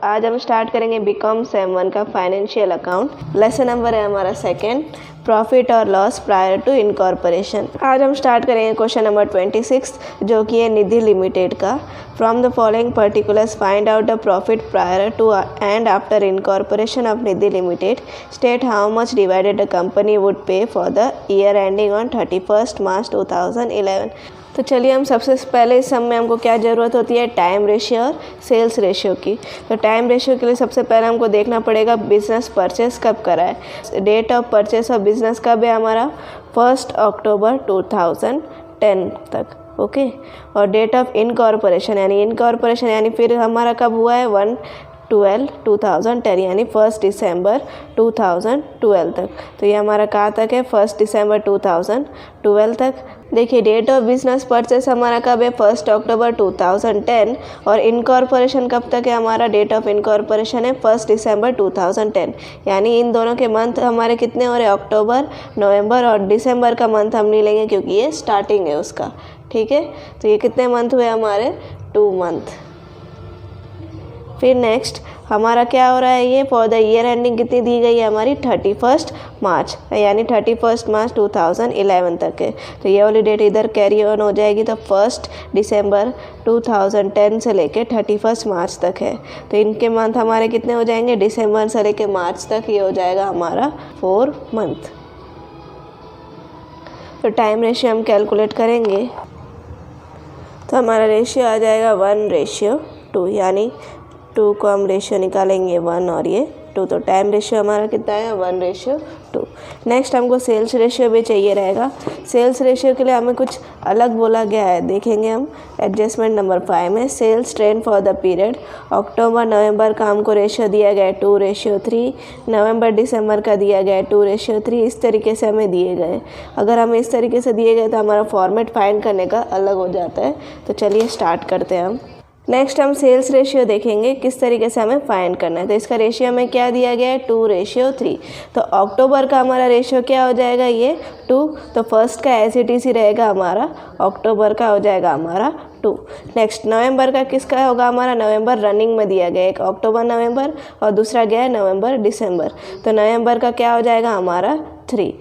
आज हम स्टार्ट करेंगे बीकॉम सेम 1 का फाइनेंशियल अकाउंट। लेसन नंबर है हमारा सेकेंड, प्रॉफिट और लॉस प्रायर टू इनकॉर्पोरेशन। आज हम स्टार्ट करेंगे क्वेश्चन नंबर 26 जो कि है निधि लिमिटेड का। From the following particulars find out the profit prior to and after incorporation of Nidhi limited. State how much डिवाइडेड the company would pay for the year ending on 31 March 2011। तो चलिए हम सबसे पहले इस सम में हमको क्या ज़रूरत होती है, टाइम रेशियो और सेल्स रेशियो की। तो टाइम रेशियो के लिए सबसे पहले हमको देखना पड़ेगा बिज़नेस परचेस कब करा है। Date of purchase of business कब है हमारा 1 अक्टूबर 2010 तक, ओके। और डेट ऑफ इनकॉर्पोरेशन यानी फिर हमारा कब हुआ है 1/12/2010 यानी 1 दिसंबर 2012 तक। तो ये हमारा कहाँ तक है 1 दिसंबर 2012 तक। देखिए डेट ऑफ बिजनेस परचेस हमारा कब है 1 अक्टूबर 2010 और इनकॉर्पोरेशन कब तक है हमारा, डेट ऑफ इनकॉर्पोरेशन है 1 दिसंबर 2010। यानी इन दोनों के मंथ हमारे कितने हो रहे हैं, अक्टूबर, नवंबर और दिसंबर का मंथ हम नहीं लेंगे क्योंकि ये स्टार्टिंग है उसका, ठीक है। तो ये कितने मंथ हुए हमारे 2 मंथ। फिर नेक्स्ट हमारा क्या हो रहा है, ये फॉर द ईयर एंडिंग कितनी दी गई है हमारी 31 मार्च यानी 31 मार्च 2011 तक है। तो ये वाली डेट इधर कैरी ऑन हो जाएगी। तो 1 दिसंबर 2010 से लेके 31 मार्च तक है। तो इनके मंथ हमारे कितने हो जाएंगे, दिसंबर से लेके मार्च तक ये हो जाएगा हमारा 4 मंथ। तो टाइम रेशियो हम कैलकुलेट करेंगे तो हमारा रेशियो आ जाएगा 1:2 यानी 2 को हम रेशियो निकालेंगे 1 और ये 2। तो टाइम रेशियो हमारा कितना है 1:2। नेक्स्ट हमको सेल्स रेशियो भी चाहिए रहेगा। सेल्स रेशियो के लिए हमें कुछ अलग बोला गया है, देखेंगे हम एडजस्टमेंट नंबर 5 में। Sales trend for the period October November का हमको रेशियो दिया गया है 2:3, नवंबर दिसंबर का दिया गया है 2:3। इस तरीके से हमें दिए गए। अगर हमें इस तरीके से दिए गए तो हमारा फॉर्मेट फाइंड करने का अलग हो जाता है। तो चलिए स्टार्ट करते हैं हम। नेक्स्ट हम सेल्स रेशियो देखेंगे किस तरीके से हमें फाइंड करना है। तो इसका रेशियो हमें क्या दिया गया है 2:3। तो अक्टूबर का हमारा रेशियो क्या हो जाएगा, ये 2। तो फर्स्ट का एज इट इज ही रहेगा हमारा, अक्टूबर का हो जाएगा हमारा 2। नेक्स्ट नवंबर का किसका होगा हमारा, नवंबर रनिंग में दिया गया, एक अक्टूबर नवंबर और दूसरा गया है नवंबर दिसंबर। तो नवंबर का क्या हो जाएगा हमारा 3।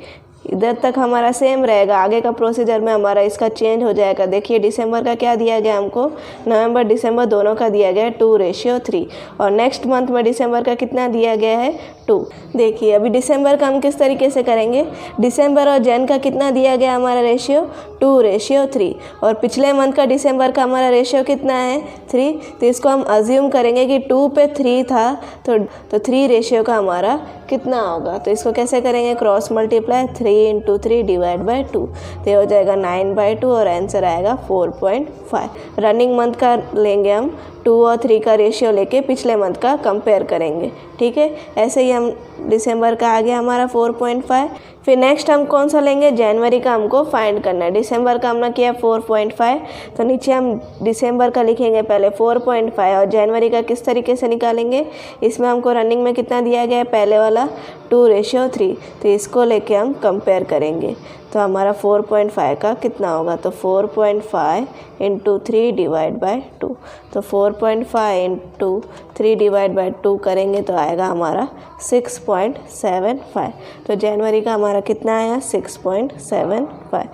इधर तक हमारा सेम रहेगा, आगे का प्रोसीजर में हमारा इसका चेंज हो जाएगा। देखिए दिसंबर का क्या दिया गया हमको, नवंबर दिसंबर दोनों का दिया गया है 2:3 और नेक्स्ट मंथ में दिसंबर का कितना दिया गया है 2। देखिए अभी दिसंबर का हम किस तरीके से करेंगे, दिसंबर और जन का कितना दिया गया हमारा रेशियो 2:3 और पिछले मंथ का दिसंबर का हमारा रेशियो कितना है 3। तो इसको हम अज्यूम करेंगे कि 2 पे 3 था तो 3 रेशियो का हमारा कितना होगा। तो इसको कैसे करेंगे, क्रॉस मल्टीप्लाई 3 × 3 डिवाइड बाई 2। तो ये हो जाएगा 9/2 और आंसर आएगा 4.5। रनिंग मंथ का लेंगे हम 2 और 3 का रेशियो लेके पिछले मंथ का कंपेयर करेंगे, ठीक है। ऐसे ही हम दिसंबर का आ गया हमारा 4.5। फिर नेक्स्ट हम कौन सा लेंगे, जनवरी का हमको फाइंड करना है। दिसंबर का हमने किया 4.5 तो नीचे हम दिसंबर का लिखेंगे पहले 4.5 और जनवरी का किस तरीके से निकालेंगे, इसमें हमको रनिंग में कितना दिया गया है पहले वाला 2:3। तो इसको लेके हम कंपेयर करेंगे तो हमारा 4.5 का कितना होगा, तो 4.5 × 3 डिवाइड बाई 2। तो 4.5 × 3 डिवाइड बाई 2 करेंगे तो आएगा हमारा 6.75। तो जनवरी का हमारा कितना आया 6.75।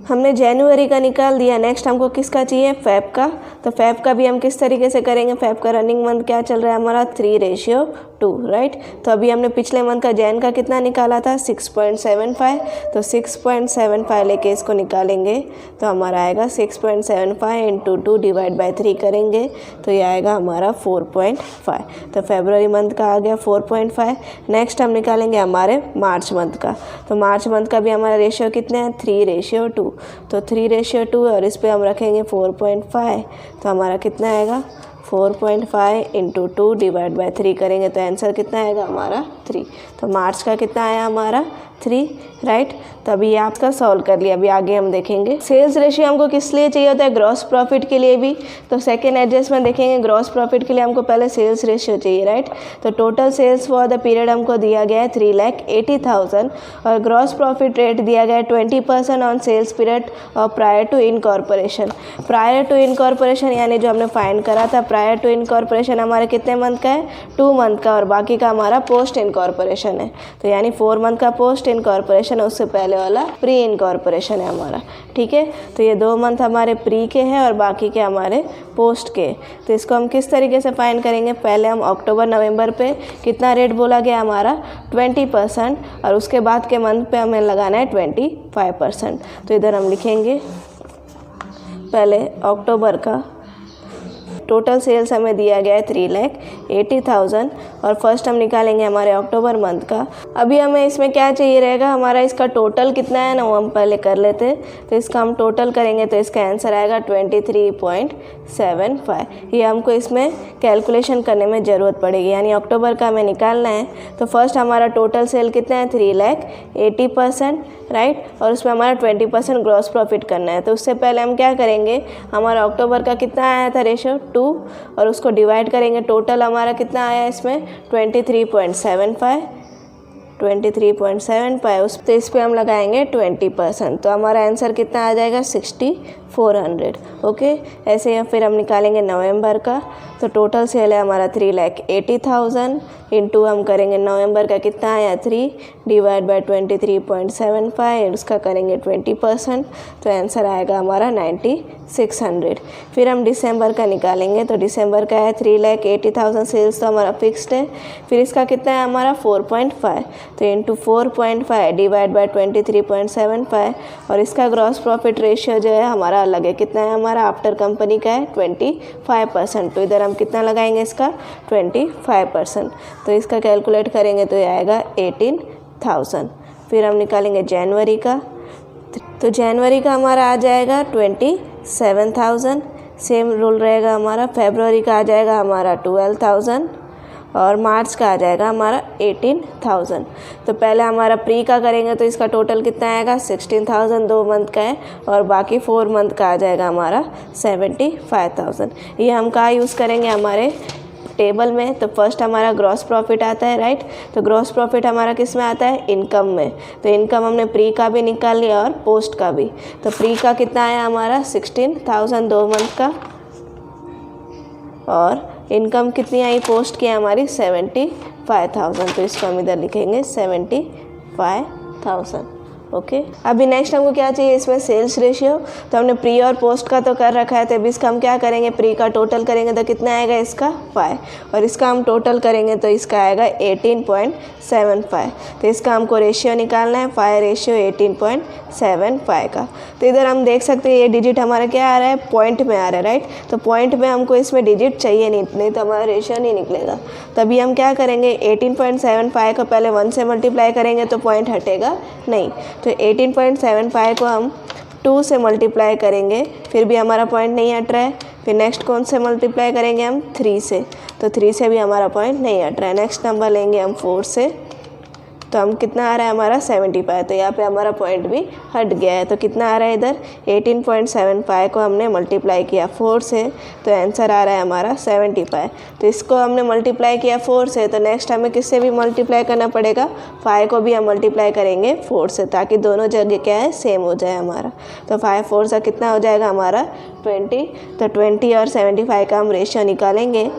हमने जनवरी का निकाल दिया। नेक्स्ट हमको किसका चाहिए, फेब का। तो फेब का भी हम किस तरीके से करेंगे, फेब का रनिंग मंथ क्या चल रहा है हमारा 3:2, राइट। तो अभी हमने पिछले मंथ का जैन का कितना निकाला था 6.75। तो 6.75 लेके इसको निकालेंगे तो हमारा आएगा 6.75 × 2 डिवाइड बाई 3 करेंगे तो ये आएगा हमारा 4.5। तो फरवरी मंथ का आ गया 4.5। नेक्स्ट हम निकालेंगे हमारे मार्च मंथ का। तो मार्च मंथ का भी हमारा रेशियो कितने हैं 3:2। तो 3:2 और इस पे हम रखेंगे 4.5 तो हमारा कितना आएगा 4.5 × 2 डिवाइड बाई 3 करेंगे तो आंसर कितना आएगा हमारा 3। तो मार्च का कितना आया हमारा 3, राइट। तो अभी ये आपका सॉल्व कर लिया। अभी आगे हम देखेंगे सेल्स रेशियो हमको किस लिए चाहिए होता है, ग्रॉस प्रॉफिट के लिए भी। तो सेकेंड एडजस्टमेंट देखेंगे, ग्रॉस प्रॉफिट के लिए हमको पहले सेल्स रेशियो चाहिए, राइट। तो total sales for the period हमको दिया गया है 3,80,000 और ग्रॉस प्रॉफिट रेट दिया गया है 20% ऑन सेल्स पीरियड और prior to incorporation. Prior to incorporation यानी जो हमने फाइंड करा था, प्रायर टू इनकॉर्पोरेशन हमारे कितने मंथ का है, 2 मंथ का, और बाकी का हमारा पोस्ट इनकॉर्पोरेशन है। तो यानी 4 मंथ का पोस्ट इनकॉर्पोरेशन है, उससे पहले वाला प्री इनकॉर्पोरेशन है हमारा, ठीक है। तो ये 2 मंथ हमारे प्री के हैं और बाकी के हमारे पोस्ट के। तो इसको हम किस तरीके से फाइंड करेंगे, पहले हम अक्टूबर नवंबर पे कितना रेट बोला गया हमारा 20% और उसके बाद के मंथ पे हमें लगाना है 25%। तो इधर हम लिखेंगे पहले अक्टूबर का टोटल सेल्स हमें दिया गया है 3,80,000 और फर्स्ट हम निकालेंगे हमारे अक्टूबर मंथ का। अभी हमें इसमें क्या चाहिए रहेगा, हमारा इसका टोटल कितना है ना, वो हम पहले कर लेते हैं। तो इसका हम टोटल करेंगे तो इसका आंसर आएगा 23.75। ये हमको इसमें कैलकुलेशन करने में ज़रूरत पड़ेगी, यानी अक्टूबर का हमें निकालना है। तो फर्स्ट हमारा टोटल सेल कितना है 3,80,000, राइट, और उसमें हमारा 20% ग्रॉस प्रॉफिट करना है। तो उससे पहले हम क्या करेंगे, हमारा अक्टूबर का कितना आया था रेशियो 2 और उसको डिवाइड करेंगे, टोटल हमारा कितना आया इसमें 23.75 उस तो इस पर हम लगाएंगे 20%। तो हमारा आंसर कितना आ जाएगा 6,400। ओके, ऐसे ही फिर हम निकालेंगे नवंबर का। तो टोटल सेल है हमारा 3,80,000 इंटू हम करेंगे नवंबर का कितना आया 3 डिवाइड बाय 23.75 उसका करेंगे 20%। तो आंसर आएगा हमारा 9,600। फिर हम दिसंबर का निकालेंगे। तो दिसंबर का है 3,80,000 सेल्स, तो हमारा फिक्स्ड है। फिर इसका कितना है हमारा 4.5, तो इंटू 4.5 डिवाइड बाय 23.75 और इसका ग्रॉस प्रॉफिट रेशियो जो है हमारा अलग है। कितना है हमारा आफ्टर कंपनी का है 25%। तो इधर हम कितना लगाएंगे इसका 25%। तो इसका कैलकुलेट करेंगे तो ये आएगा 18,000। फिर हम निकालेंगे जनवरी का। तो जनवरी का हमारा आ जाएगा 27,000। सेम रूल रहेगा हमारा। फरवरी का आ जाएगा हमारा 12,000 और मार्च का आ जाएगा हमारा 18,000। तो पहले हमारा प्री का करेंगे तो इसका टोटल कितना आएगा 16,000, 2 मंथ का है, और बाकी 4 मंथ का आ जाएगा हमारा 75,000। ये हम कहाँ यूज़ करेंगे हमारे टेबल में। तो फर्स्ट हमारा ग्रॉस प्रॉफिट आता है, राइट। तो ग्रॉस प्रॉफिट हमारा किस में आता है, इनकम में। तो इनकम हमने प्री का भी निकाल लिया और पोस्ट का भी। तो प्री का कितना आया हमारा 16,000 2 मंथ का, और इनकम कितनी आई पोस्ट की हमारी 75,000। तो इसको हम इधर लिखेंगे 75,000। ओके, अभी नेक्स्ट हमको क्या चाहिए इसमें सेल्स रेशियो। तो हमने प्री और पोस्ट का तो कर रखा है, तो अभी इसका हम क्या करेंगे, प्री का टोटल करेंगे तो कितना आएगा इसका 5, और इसका हम टोटल करेंगे तो इसका आएगा 18.75। तो इसका हमको रेशियो निकालना है 5 रेशियो 18.75 का। तो इधर हम देख सकते हैं ये डिजिट हमारा क्या आ रहा है, पॉइंट में आ रहा है, राइट। तो पॉइंट में हमको इसमें डिजिट चाहिए नहीं तो हमारा रेशियो नहीं निकलेगा। तभी हम क्या करेंगे 18.75 को पहले 1 से मल्टीप्लाई करेंगे तो पॉइंट हटेगा नहीं। तो 18.75 को हम 2 से मल्टीप्लाई करेंगे, फिर भी हमारा पॉइंट नहीं हट रहा है। फिर नेक्स्ट कौन से मल्टीप्लाई करेंगे हम 3 से, तो 3 से भी हमारा पॉइंट नहीं हट रहा है। नेक्स्ट नंबर लेंगे हम 4 से, तो हम कितना आ रहा है हमारा 75। तो यहाँ पे हमारा पॉइंट भी हट गया है। तो कितना आ रहा है इधर 18.75 को हमने मल्टीप्लाई किया 4 से, तो आंसर आ रहा है हमारा 75। तो इसको हमने मल्टीप्लाई किया 4 से, तो नेक्स्ट हमें किससे भी मल्टीप्लाई करना पड़ेगा, 5 को भी हम मल्टीप्लाई करेंगे 4 से, ताकि दोनों जगह क्या है सेम हो जाए हमारा। तो 5 4 से कितना हो जाएगा हमारा 20। तो 20 और 75 का हम रेशियो निकालेंगे।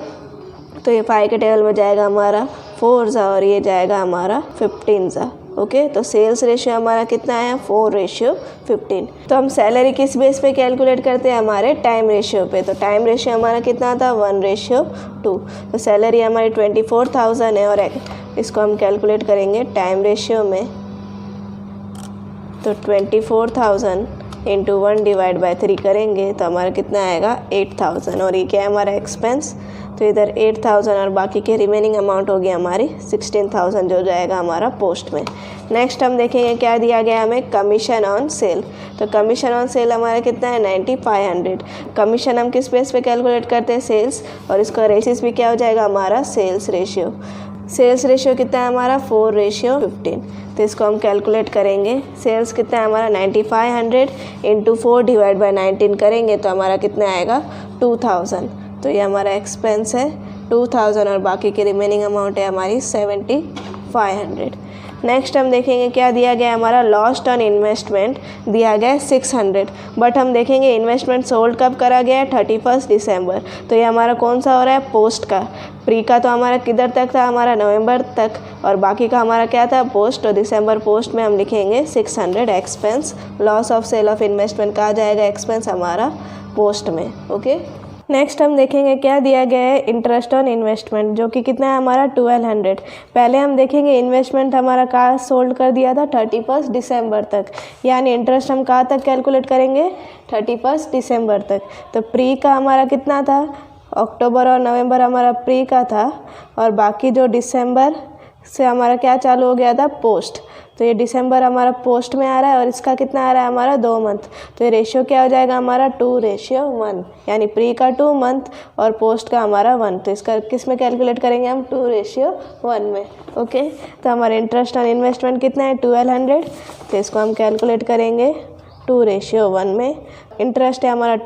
तो ये 5 के टेबल में जाएगा हमारा 4 सा और ये जाएगा हमारा 15 सा। ओके, तो सेल्स रेशियो हमारा कितना है 4 रेशियो 15। तो हम सैलरी किस बेस पे कैलकुलेट करते हैं, हमारे टाइम रेशियो पे। तो टाइम रेशियो हमारा कितना था 1 रेशियो 2। तो सैलरी हमारी 24,000 है, और इसको हम कैलकुलेट करेंगे टाइम रेशियो में। तो 24,000 इंटू 1 डिवाइड बाय 3 करेंगे तो हमारा कितना आएगा 8,000, और ये क्या है हमारा एक्सपेंस। तो इधर 8,000 और बाकी के रिमेनिंग अमाउंट हो गया हमारी 16,000 जो जाएगा हमारा पोस्ट में। नेक्स्ट हम देखेंगे क्या दिया गया हमें, कमीशन ऑन सेल। तो कमीशन ऑन सेल हमारा कितना है 9,500। कमीशन हम किस बेस पे कैलकुलेट करते हैं, सेल्स, और इसका रेशिस भी क्या हो जाएगा हमारा सेल्स रेशियो। सेल्स रेशियो कितना है हमारा 4 रेशियो 15। तो इसको हम कैलकुलेट करेंगे। सेल्स कितना है हमारा 9500 इंटू 4 डिवाइड बाई 19 करेंगे तो हमारा कितना आएगा 2000। तो ये हमारा एक्सपेंस है 2000 और बाकी की रिमेनिंग अमाउंट है हमारी 7500। नेक्स्ट हम देखेंगे क्या दिया गया है हमारा लॉस्ट ऑन इन्वेस्टमेंट दिया गया है 600, बट हम देखेंगे इन्वेस्टमेंट सोल्ड कब करा गया है 31 दिसंबर। तो ये हमारा कौन सा हो रहा है पोस्ट का। प्री का तो हमारा किधर तक था हमारा नवंबर तक और बाकी का हमारा क्या था पोस्ट। तो दिसंबर पोस्ट में हम लिखेंगे 600 expense. Loss of sale of investment कहा जाएगा एक्सपेंस हमारा पोस्ट में। ओके नेक्स्ट हम देखेंगे क्या दिया गया है इंटरेस्ट ऑन इन्वेस्टमेंट जो कि कितना है हमारा 1200। पहले हम देखेंगे इन्वेस्टमेंट हमारा कहाँ सोल्ड कर दिया था 31 दिसंबर तक, यानी इंटरेस्ट हम कहाँ तक कैलकुलेट करेंगे 31 दिसंबर तक। तो प्री का हमारा कितना था अक्टूबर और नवंबर हमारा प्री का था और बाकी जो दिसंबर से हमारा क्या चालू हो गया था पोस्ट। तो ये दिसंबर हमारा पोस्ट में आ रहा है और इसका कितना आ रहा है हमारा 2 मंथ। तो ये रेशियो क्या हो जाएगा हमारा 2:1, यानी प्री का 2 मंथ और पोस्ट का हमारा 1। तो इसका किस में कैलकुलेट करेंगे हम 2:1 में। ओके तो हमारा इंटरेस्ट ऑन इन्वेस्टमेंट कितना है 1200। तो इसको हम कैलकुलेट करेंगे 2:1 में। इंटरेस्ट है हमारा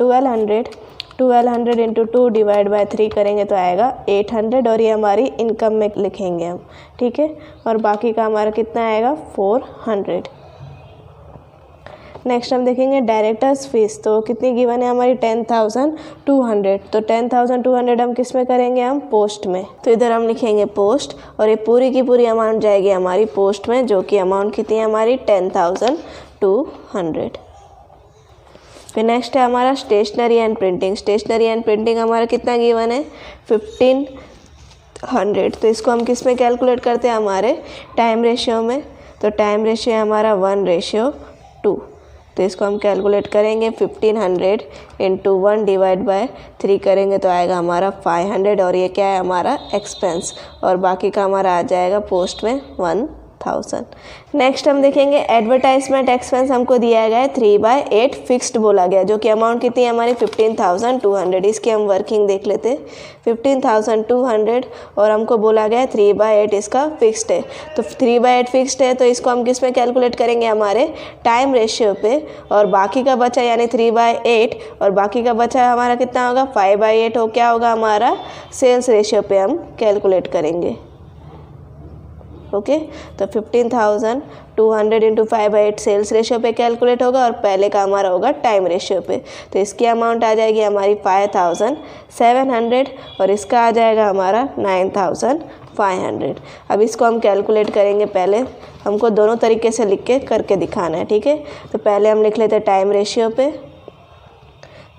1200 इंटू 2 डिवाइड बाई 3 करेंगे तो आएगा 800 और ये हमारी इनकम में लिखेंगे हम। ठीक है और बाकी का हमारा कितना आएगा 400। नेक्स्ट हम देखेंगे डायरेक्टर्स फीस। तो कितनी गिवन है हमारी 10,200। तो 10,200 हम किस में करेंगे हम पोस्ट में। तो इधर हम लिखेंगे पोस्ट और ये पूरी की पूरी अमाउंट जाएगी हमारी पोस्ट में जो कि अमाउंट कितनी है हमारी 10,200। फिर नेक्स्ट है हमारा stationery and printing. Stationery and printing हमारा कितना गिवन है 1500। तो इसको हम किस में कैलकुलेट करते हैं हमारे टाइम रेशियो में। तो टाइम रेशियो है हमारा 1:2। तो इसको हम कैलकुलेट करेंगे 1500 इंटू 1 डिवाइड बाय 3 करेंगे तो आएगा हमारा 500 और ये क्या है हमारा एक्सपेंस और बाकी का हमारा आ जाएगा पोस्ट में 1000। नेक्स्ट हम देखेंगे एडवर्टाइजमेंट एक्सपेंस हमको दिया गया है 3/8 फिक्स्ड बोला गया जो कि अमाउंट कितनी है हमारी 15,200। इसकी हम वर्किंग देख लेते 15,200 और हमको बोला गया है 3/8 इसका फिक्स्ड है। तो 3/8 फिक्स्ड है तो इसको हम किस में कैलकुलेट करेंगे हमारे टाइम रेशियो पे और बाकी का बचा यानी 3/8 और बाकी का बचा हमारा कितना होगा 5/8 हो क्या होगा हमारा सेल्स रेशियो पे हम कैलकुलेट करेंगे। ओके तो 15,200 इंटू 5/8 सेल्स रेशियो पे कैलकुलेट होगा और पहले का हमारा होगा टाइम रेशियो पे। तो इसकी अमाउंट आ जाएगी हमारी 5,700 और इसका आ जाएगा हमारा 9,500। अब इसको हम कैलकुलेट करेंगे। पहले हमको दोनों तरीके से लिख के करके दिखाना है। ठीक है तो पहले हम लिख लेते हैं टाइम रेशियो पे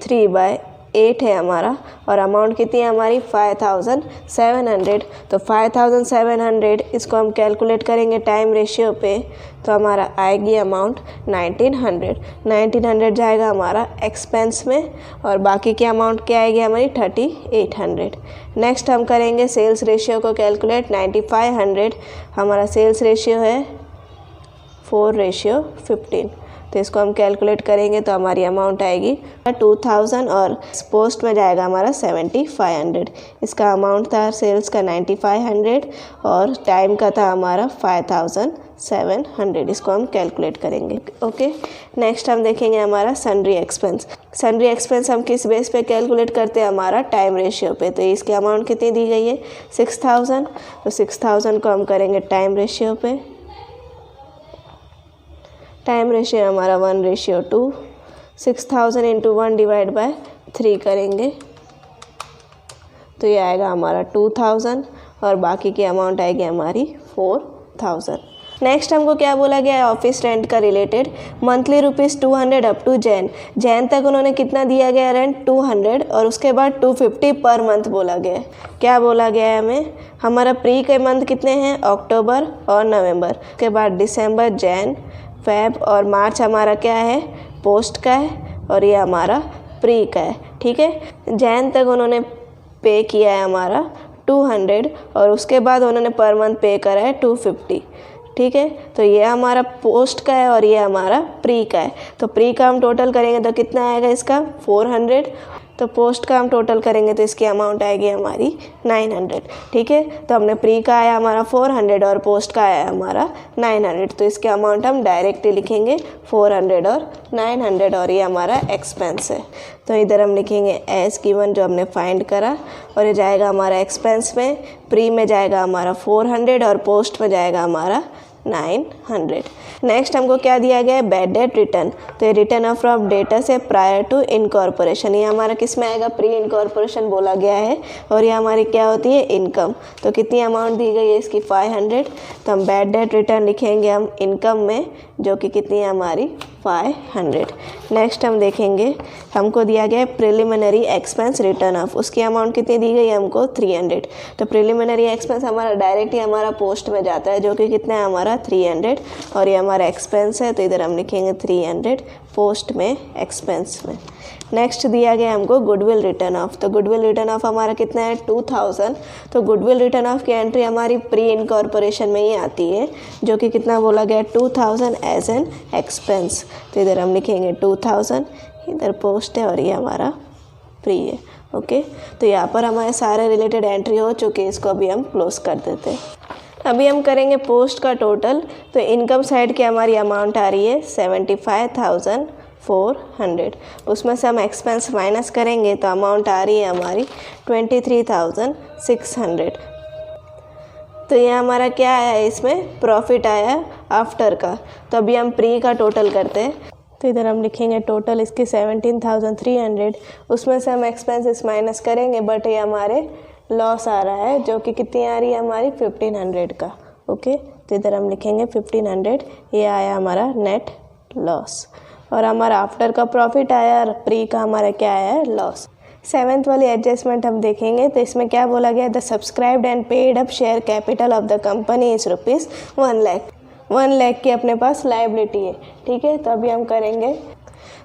3/8 है हमारा और अमाउंट कितनी है हमारी 5,700। तो 5,700 इसको हम कैलकुलेट करेंगे टाइम रेशियो पे तो हमारा आएगी अमाउंट 1900 जाएगा हमारा एक्सपेंस में और बाकी की अमाउंट क्या आएगी हमारी 3,800। नेक्स्ट हम करेंगे सेल्स रेशियो को कैलकुलेट 9500 हमारा सेल्स रेशियो है 4:15। तो इसको हम कैलकुलेट करेंगे तो हमारी अमाउंट आएगी 2000 और पोस्ट में जाएगा हमारा 7500। इसका अमाउंट था सेल्स का 9500 और टाइम का था हमारा 5700। इसको हम कैलकुलेट करेंगे। ओके नेक्स्ट हम देखेंगे हमारा सन्ड्री एक्सपेंस। सन्ड्री एक्सपेंस हम किस बेस पे कैलकुलेट करते हैं हमारा टाइम रेशियो पे। तो इसकी अमाउंट कितनी दी गई है 6000। तो 6000 को हम करेंगे टाइम रेशियो पे। टाइम रेशियो हमारा 1:2। 6000 इंटू 1 डिवाइड बाय 3 करेंगे तो ये आएगा हमारा 2000 और बाकी की अमाउंट आएगी हमारी 4000। नेक्स्ट हमको क्या बोला गया है ऑफिस रेंट का related monthly ₹200 up to June तक उन्होंने कितना दिया गया रेंट 200 और उसके बाद 250 पर मंथ बोला गया है। क्या बोला गया है हमें हमारा प्री के मंथ कितने हैं अक्टूबर और नवंबर, उसके बाद दिसंबर जैन फेब और मार्च हमारा क्या है पोस्ट का है और ये हमारा प्री का है। ठीक है जैन तक उन्होंने पे किया है हमारा 200 और उसके बाद उन्होंने पर मंथ पे करा है 250। ठीक है तो ये हमारा पोस्ट का है और ये हमारा प्री का है। तो प्री का हम टोटल करेंगे तो कितना आएगा इसका 400 तो पोस्ट का हम टोटल करेंगे तो इसकी अमाउंट आएगी हमारी 900। ठीक है, तो हमने प्री का आया हमारा 400 और पोस्ट का आया हमारा 900, तो इसके अमाउंट हम डायरेक्टली लिखेंगे 400 और 900 और ये हमारा एक्सपेंस है। तो इधर हम लिखेंगे एज गिवन जो हमने फाइंड करा और ये जाएगा हमारा एक्सपेंस में, प्री में जाएगा हमारा 400 और पोस्ट में जाएगा हमारा 900। नेक्स्ट हमको क्या दिया गया है, बैड डेट रिटर्न। तो ये रिटर्न ऑफ डेटा से प्रायर टू इनकॉर्पोरेशन, ये हमारा किस में आएगा, प्री इनकॉर्पोरेशन बोला गया है और ये हमारी क्या होती है, इनकम। तो कितनी अमाउंट दी गई है इसकी 500, तो हम बैड डेट रिटर्न लिखेंगे हम इनकम में, जो कि कितनी है हमारी 500। नेक्स्ट हम देखेंगे हमको दिया गया है प्रिलिमिनरी एक्सपेंस रिटर्न ऑफ, उसकी अमाउंट कितनी दी गई है हमको 300। तो प्रिलिमिनरी एक्सपेंस हमारा डायरेक्टली हमारा पोस्ट में जाता है, जो कि कितना है हमारा 300 और ये हमारा एक्सपेंस है, तो इधर हम लिखेंगे 300 पोस्ट में, एक्सपेंस में। नेक्स्ट दिया गया हमको गुडविल रिटर्न ऑफ, तो गुडविल रिटर्न ऑफ हमारा कितना है 2000। तो गुडविल रिटर्न ऑफ की एंट्री हमारी प्री इनकॉर्पोरेशन में ही आती है, जो कि कितना बोला गया 2000 एज एन एक्सपेंस। तो इधर हम लिखेंगे 2000, इधर पोस्ट है और ये हमारा प्री है। ओके, तो यहाँ पर हमारे सारे रिलेटेड एंट्री हो चुके हैं, इसको अभी हम क्लोज कर देते हैं। अभी हम करेंगे पोस्ट का टोटल। तो इनकम साइड की हमारी अमाउंट आ रही है 75,400, उसमें से हम एक्सपेंस माइनस करेंगे तो अमाउंट आ रही है हमारी 23,600। तो ये हमारा क्या आया है, इसमें प्रॉफिट आया आफ्टर का। तो अभी हम प्री का टोटल करते हैं, तो इधर हम लिखेंगे टोटल इसकी 17,300, उसमें से हम एक्सपेंसेस माइनस करेंगे, बट ये हमारे लॉस आ रहा है, जो कि कितनी आ रही है हमारी 1500 का। ओके, तो इधर हम लिखेंगे 1500, ये आया हमारा नेट लॉस और हमारा आफ्टर का प्रॉफिट आया और प्री का हमारा क्या आया है, लॉस। 7th वाली एडजस्टमेंट हम देखेंगे, तो इसमें क्या बोला गया, the subscribed and paid up share capital of the company is ₹1 lakh. 1 lakh की अपने पास लायबिलिटी है। ठीक है, तो अभी हम करेंगे,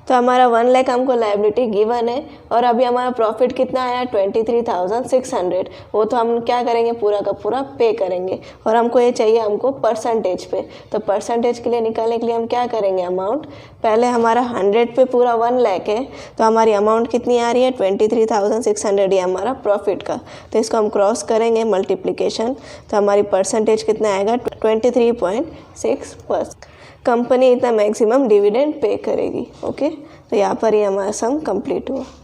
तो हमारा 1 लाख हमको लायबिलिटी गिवन है और अभी हमारा प्रॉफिट कितना आया 23,600, वो तो हम क्या करेंगे, पूरा का पूरा पे करेंगे और हमको ये चाहिए हमको परसेंटेज पे। तो परसेंटेज के लिए निकालने के लिए हम क्या करेंगे, अमाउंट पहले हमारा 100 पे पूरा 1 लाख है, तो हमारी अमाउंट कितनी आ रही है 23,600, ये हमारा प्रॉफिट का। तो इसको हम क्रॉस करेंगे मल्टीप्लिकेशन, तो हमारी परसेंटेज कितना आएगा 23.6%। कंपनी इतना मैक्सिमम डिविडेंड पे करेगी। ओके, तो यहाँ पर ही हमारा सम कंप्लीट हुआ।